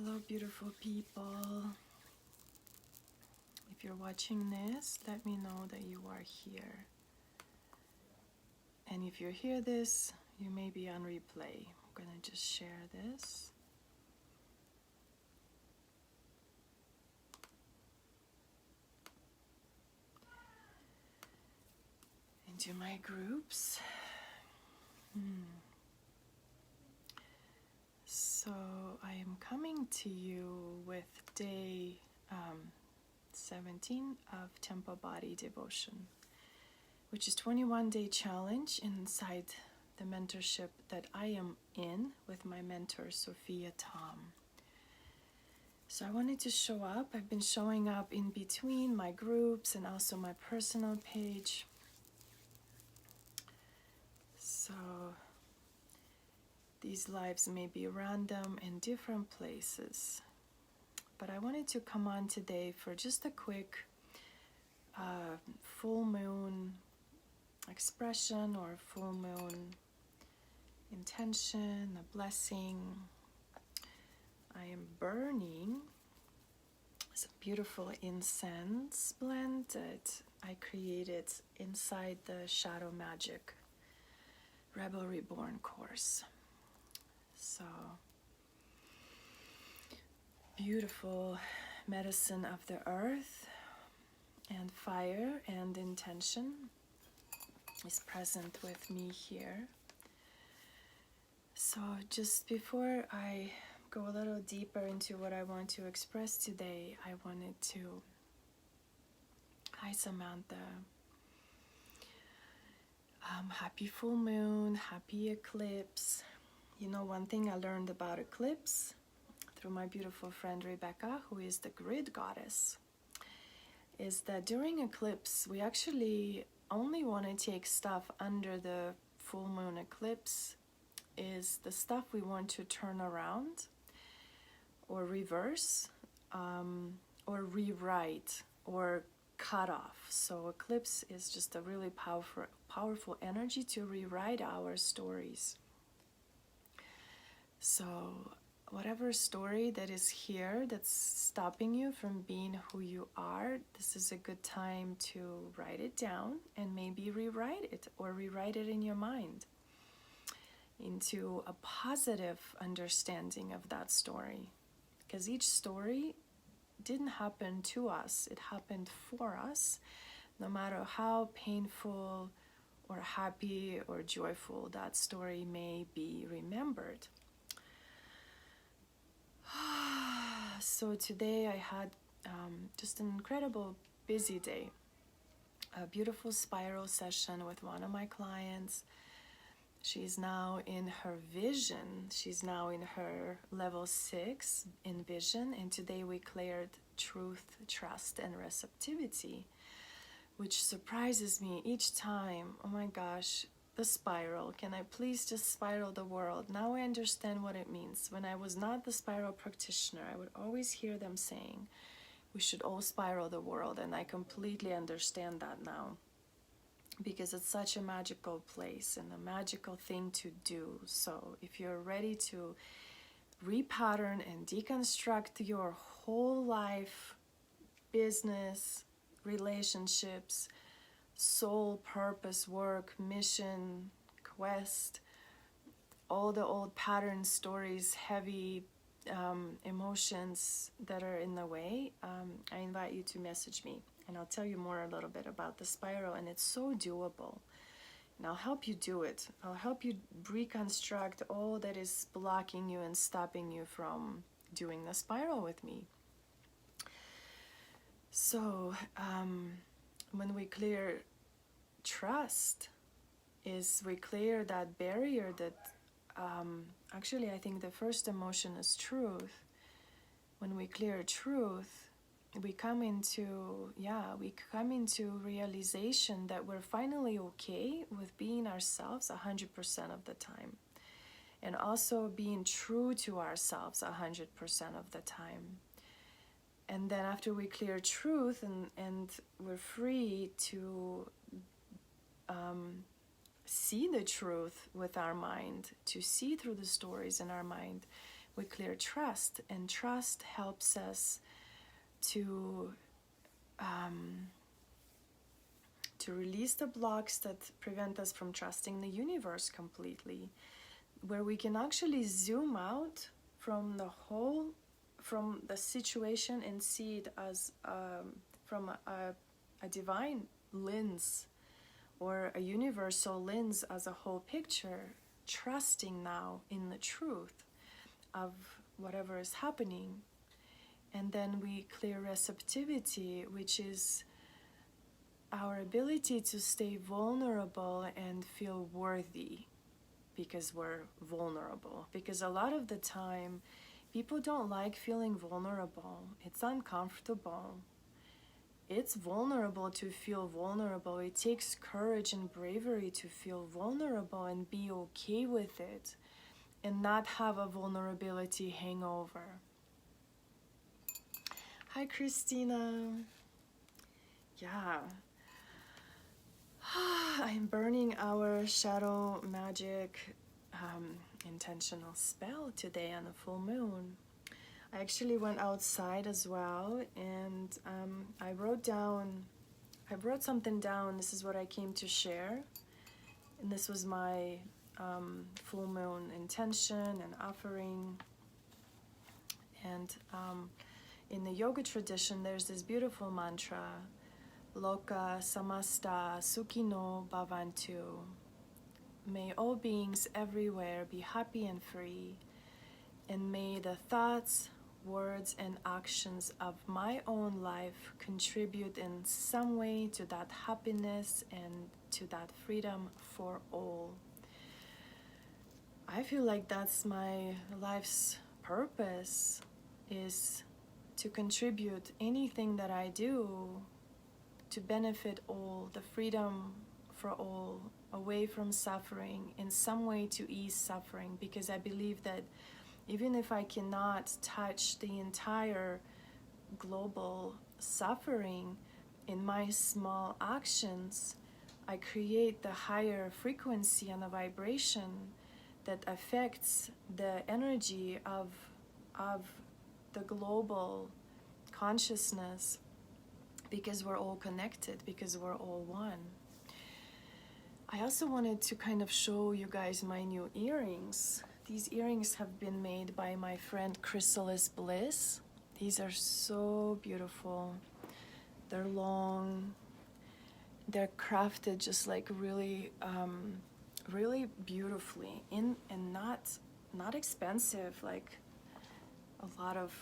Hello, beautiful people. If you're watching this, let me know that you are here. And if you hear this, you may be on replay. I'm gonna just share this. Into my groups. So I am coming to you with day 17 of Temple Body Devotion, which is 21-day challenge inside the mentorship that I am in with my mentor, Sophia Tom. So I wanted to show up. I've been showing up in between my groups and also my personal page. So these lives may be random in different places. But I wanted to come on today for just a quick full moon expression or full moon intention, a blessing. I am burning some beautiful incense blend that I created inside the Shadow Magic Rebel Reborn course. So beautiful medicine of the earth and fire and intention is present with me here. So just before I go a little deeper into what I want to express today, I wanted to, hi Samantha, happy full moon, happy eclipse. You know, one thing I learned about eclipse through my beautiful friend Rebecca, who is the grid goddess, is that during eclipse, we actually only want to take stuff under the full moon eclipse is the stuff we want to turn around or reverse or rewrite or cut off. So eclipse is just a really powerful energy to rewrite our stories. So whatever story that is here that's stopping you from being who you are, this is a good time to write it down and maybe rewrite it or rewrite it in your mind into a positive understanding of that story. Because each story didn't happen to us, it happened for us, no matter how painful or happy or joyful that story may be remembered. So today I had just an incredible busy day, a beautiful spiral session with one of my clients. She's now in her vision. She's now in her level 6 in vision. And today we cleared truth, trust, and receptivity, which surprises me each time. Oh my gosh, the spiral. Can I please just spiral the world? Now I understand what it means. When I was not the spiral practitioner, I would always hear them saying, we should all spiral the world. And I completely understand that now, because it's such a magical place and a magical thing to do. So if you're ready to repattern and deconstruct your whole life, business, relationships, soul, purpose, work, mission, quest, all the old patterns, stories, heavy emotions that are in the way, I invite you to message me. And I'll tell you more a little bit about the spiral, and it's so doable. And I'll help you do it. I'll help you reconstruct all that is blocking you and stopping you from doing the spiral with me. So when we clear trust, is we clear that barrier that actually I think the first emotion is truth. When we clear truth, we come into realization that we're finally okay with being ourselves 100% of the time, and also being true to ourselves 100% of the time. And then after we clear truth and we're free to see the truth with our mind, to see through the stories in our mind, we clear trust, and trust helps us to release the blocks that prevent us from trusting the universe completely, where we can actually zoom out from the situation and see it as from a divine lens or a universal lens as a whole picture, trusting now in the truth of whatever is happening. And then we clear receptivity, which is our ability to stay vulnerable and feel worthy because we're vulnerable. Because a lot of the time, people don't like feeling vulnerable. It's uncomfortable. It's vulnerable to feel vulnerable. It takes courage and bravery to feel vulnerable and be okay with it and not have a vulnerability hangover. Hi, Christina. Yeah. I'm burning our shadow magic intentional spell today on the full moon. I actually went outside as well, and I wrote something down. This is what I came to share, and this was my full moon intention and offering. And in the yoga tradition, there's this beautiful mantra, Loka samasta sukhino bhavantu. May all beings everywhere be happy and free, and may the thoughts, words, and actions of my own life contribute in some way to that happiness and to that freedom for all. I feel like that's my life's purpose, is to contribute anything that I do to benefit all, the freedom for all, away from suffering, in some way to ease suffering, because I believe that even if I cannot touch the entire global suffering in my small actions, I create the higher frequency and the vibration that affects the energy of the global consciousness, because we're all connected, because we're all one. I also wanted to kind of show you guys my new earrings. These earrings have been made by my friend Chrysalis Bliss. These are so beautiful. They're long. They're crafted just like really, really beautifully, and not expensive like a lot of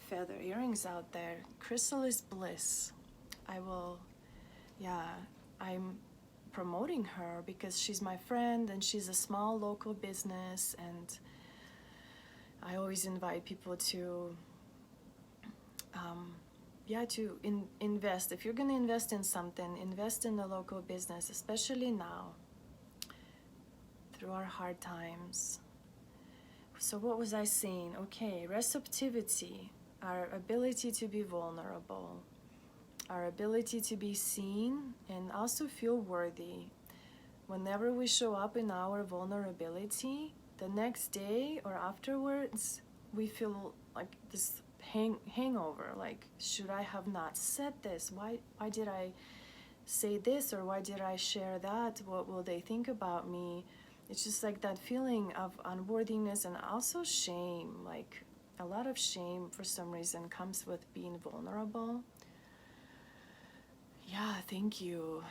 feather earrings out there. Chrysalis Bliss. I'm promoting her because she's my friend and she's a small local business, and I always invite people to invest. If you're going to invest in something, invest in the local business, especially now through our hard times. So what was I saying? Okay, receptivity, our ability to be vulnerable, our ability to be seen and also feel worthy. Whenever we show up in our vulnerability, the next day or afterwards, we feel like this hangover, like, should I have not said this? Why did I say this, or why did I share that? What will they think about me? It's just like that feeling of unworthiness and also shame. Like a lot of shame for some reason comes with being vulnerable. Yeah, thank you.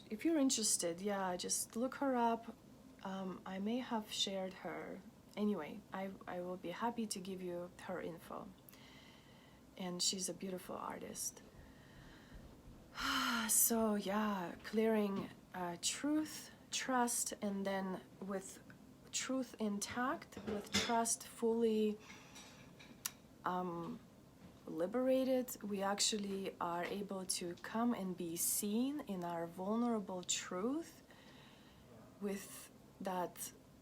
If you're interested, just look her up. I may have shared her. Anyway, I will be happy to give you her info. And she's a beautiful artist. So clearing truth, trust, and then with truth intact, with trust fully liberated, we actually are able to come and be seen in our vulnerable truth with that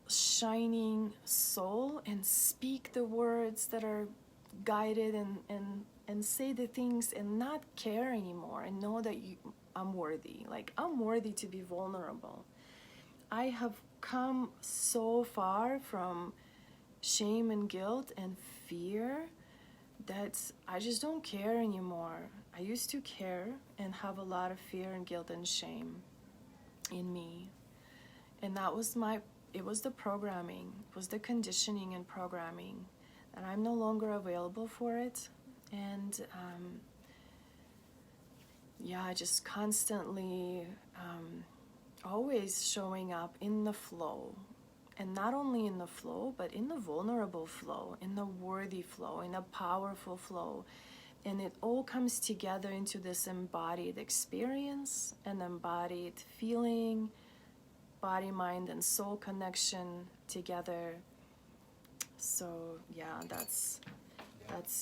shining soul, and speak the words that are guided, and say the things and not care anymore, and know that I'm worthy. Like, I'm worthy to be vulnerable. I have come so far from shame and guilt and fear that I just don't care anymore. I used to care and have a lot of fear and guilt and shame in me. And that was it was the programming, it was the conditioning and programming, and I'm no longer available for it. And I just constantly always showing up in the flow. And not only in the flow, but in the vulnerable flow, in the worthy flow, in a powerful flow. And it all comes together into this embodied experience, an embodied feeling, body, mind, and soul connection together. So yeah, that's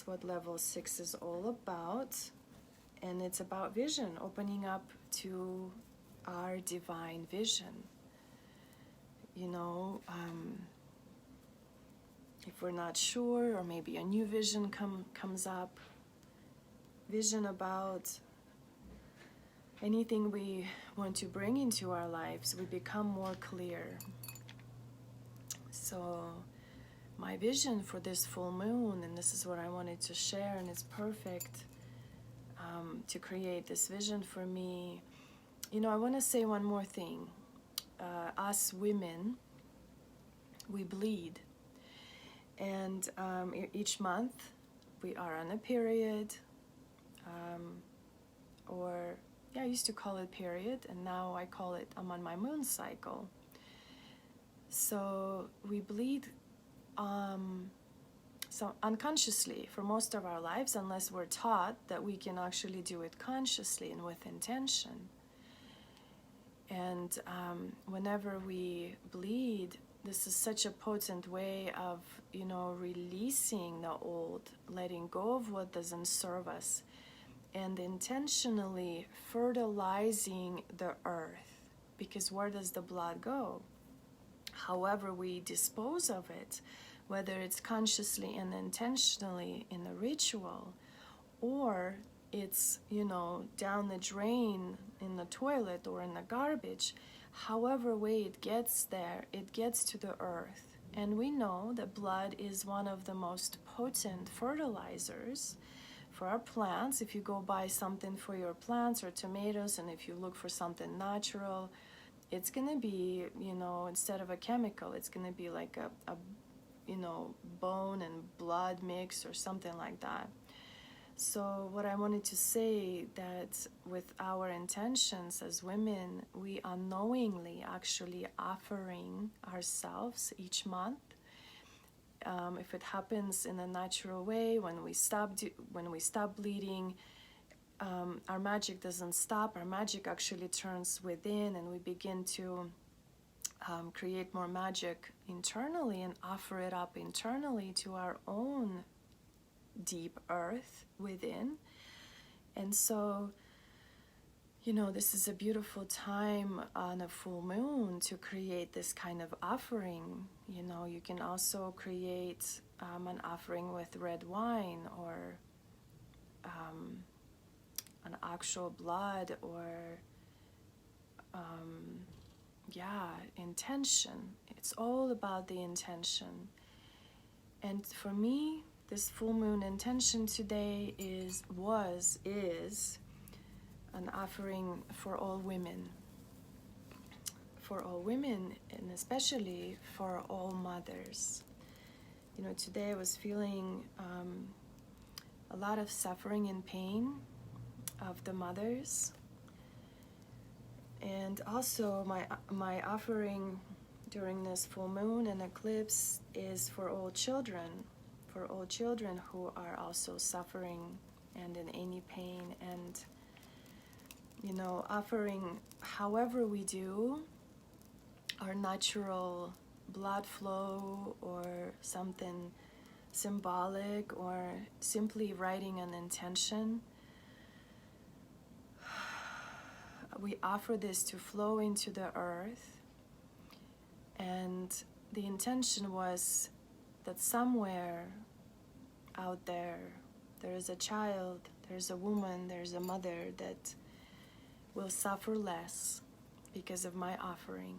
what level 6 is all about. And it's about vision, opening up to our divine vision. You know, if we're not sure, or maybe a new vision comes up, vision about anything we want to bring into our lives, we become more clear. So my vision for this full moon, and this is what I wanted to share, and it's perfect to create this vision for me. You know, I want to say one more thing. Us women, we bleed. And each month we are on a period, I used to call it period, and now I call it I'm on my moon cycle. So we bleed so unconsciously for most of our lives, unless we're taught that we can actually do it consciously and with intention. And whenever we bleed, this is such a potent way of, you know, releasing the old, letting go of what doesn't serve us, and intentionally fertilizing the earth. Because where does the blood go? However we dispose of it, whether it's consciously and intentionally in the ritual, or it's, you know, down the drain in the toilet or in the garbage, however way it gets there, it gets to the earth. And we know that blood is one of the most potent fertilizers for our plants. If you go buy something for your plants or tomatoes, and if you look for something natural, it's going to be, you know, instead of a chemical, it's going to be like a you know, bone and blood mix or something like that. So what I wanted to say, that with our intentions as women, we unknowingly actually offering ourselves each month. If it happens in a natural way, when we stop bleeding, our magic doesn't stop. Our magic actually turns within, and we begin to create more magic internally and offer it up internally to our own deep earth within. And so, you know, this is a beautiful time on a full moon to create this kind of offering. You know, you can also create an offering with red wine, or an actual blood, or intention. It's all about the intention. And for me, this full moon intention today is an offering for all women. For all women, and especially for all mothers. You know, today I was feeling a lot of suffering and pain of the mothers. And also my offering during this full moon and eclipse is for all children who are also suffering and in any pain. And, you know, offering however we do, our natural blood flow, or something symbolic, or simply writing an intention. We offer this to flow into the earth, and the intention was that somewhere out there, there is a child, there's a woman, there's a mother that will suffer less because of my offering.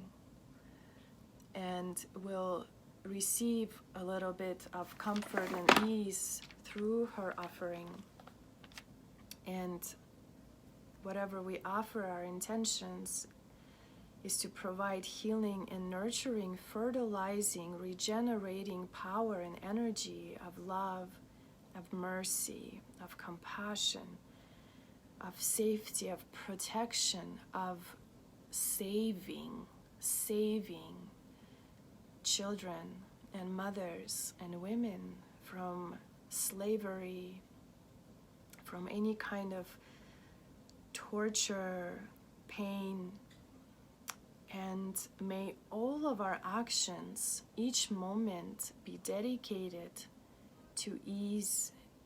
and will receive a little bit of comfort and ease through her offering. And whatever we offer, our intentions is to provide healing and nurturing, fertilizing, regenerating power and energy of love, of mercy, of compassion, of safety, of protection, of saving children and mothers and women from slavery, from any kind of torture, pain. And may all of our actions, each moment, be dedicated to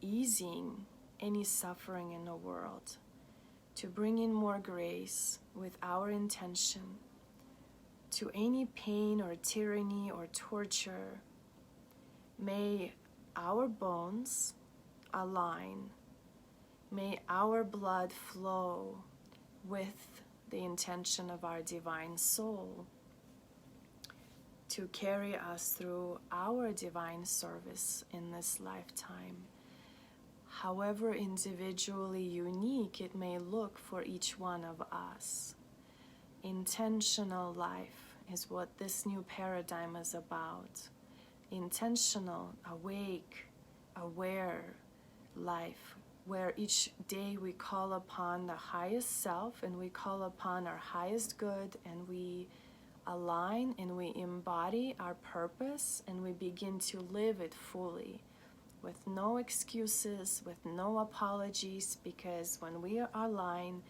easing any suffering in the world, to bring in more grace with our intention, to any pain or tyranny or torture. May our bones align. May our blood flow with the intention of our divine soul to carry us through our divine service in this lifetime. However individually unique it may look for each one of us. Intentional life is what this new paradigm is about. Intentional, awake, aware life, where each day we call upon the highest self and we call upon our highest good, and we align and we embody our purpose and we begin to live it fully, with no excuses, with no apologies, because when we align,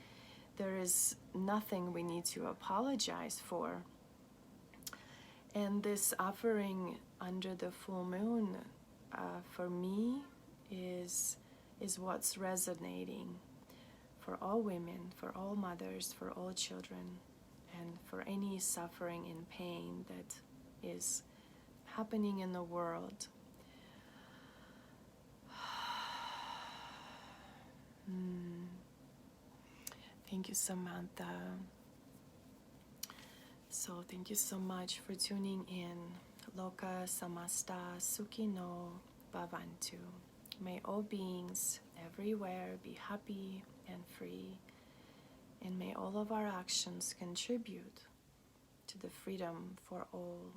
there is nothing we need to apologize for. And this offering under the full moon, for me, is what's resonating for all women, for all mothers, for all children, and for any suffering and pain that is happening in the world. Thank you, Samantha. So thank you so much for tuning in. Loka samasta sukhino bhavantu. May all beings everywhere be happy and free, and may all of our actions contribute to the freedom for all.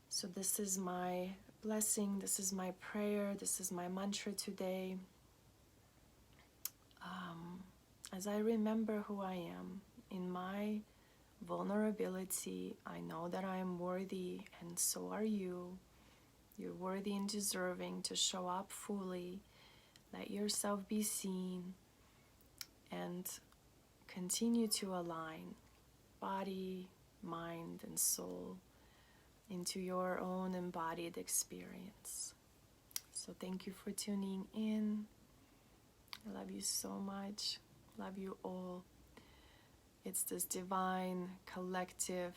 So this is my blessing, this is my prayer, this is my mantra today. As I remember who I am in my vulnerability, I know that I am worthy, and so are you. You're worthy and deserving to show up fully. Let yourself be seen and continue to align body, mind, and soul into your own embodied experience. So thank you for tuning in. I love you so much. Love you all. It's this divine collective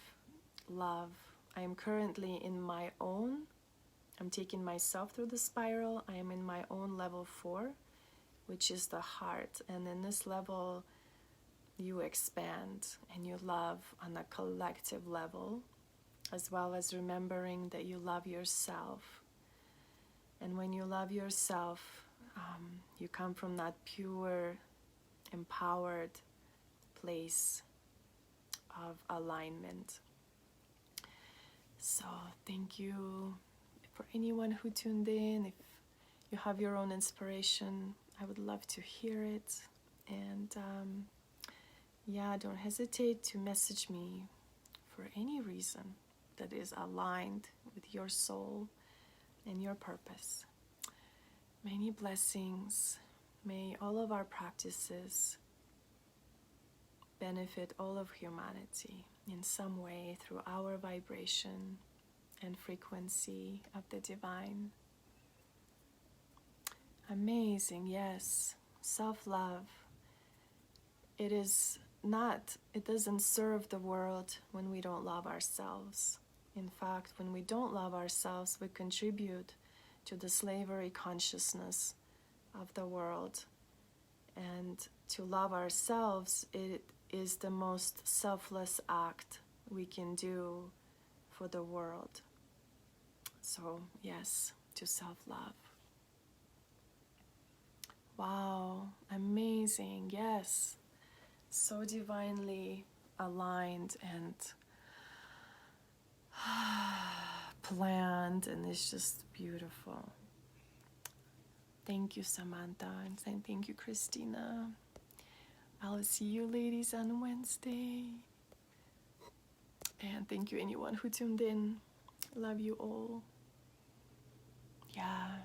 love. I am currently in my own. I'm taking myself through the spiral. I am in my own level 4, which is the heart. And in this level, you expand and you love on a collective level, as well as remembering that you love yourself. And when you love yourself, you come from that pure, empowered place of alignment. So thank you for anyone who tuned in. If you have your own inspiration, I would love to hear it. And don't hesitate to message me for any reason that is aligned with your soul and your purpose. Many blessings. May all of our practices benefit all of humanity in some way through our vibration and frequency of the divine. Amazing, yes. Self-love. It doesn't serve the world when we don't love ourselves. In fact, when we don't love ourselves, we contribute to the slavery consciousness of the world. And to love ourselves, it is the most selfless act we can do for the world. So yes, to self-love. Wow, amazing. Yes, so divinely aligned and planned, and it's just beautiful. Thank you, Samantha, and thank you, Christina. I'll see you ladies on Wednesday. And thank you anyone who tuned in. Love you all. Yeah,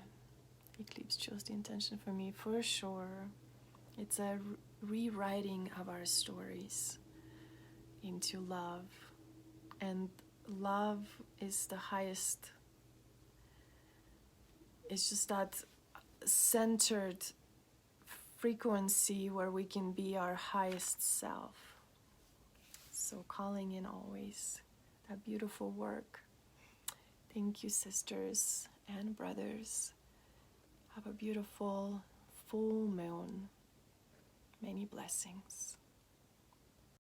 eclipse chose the intention for me for sure. It's a rewriting of our stories into love. And love is the highest. It's just that centered frequency where we can be our highest self. So calling in always that beautiful work. Thank you, sisters and brothers. Have a beautiful full moon. Many blessings.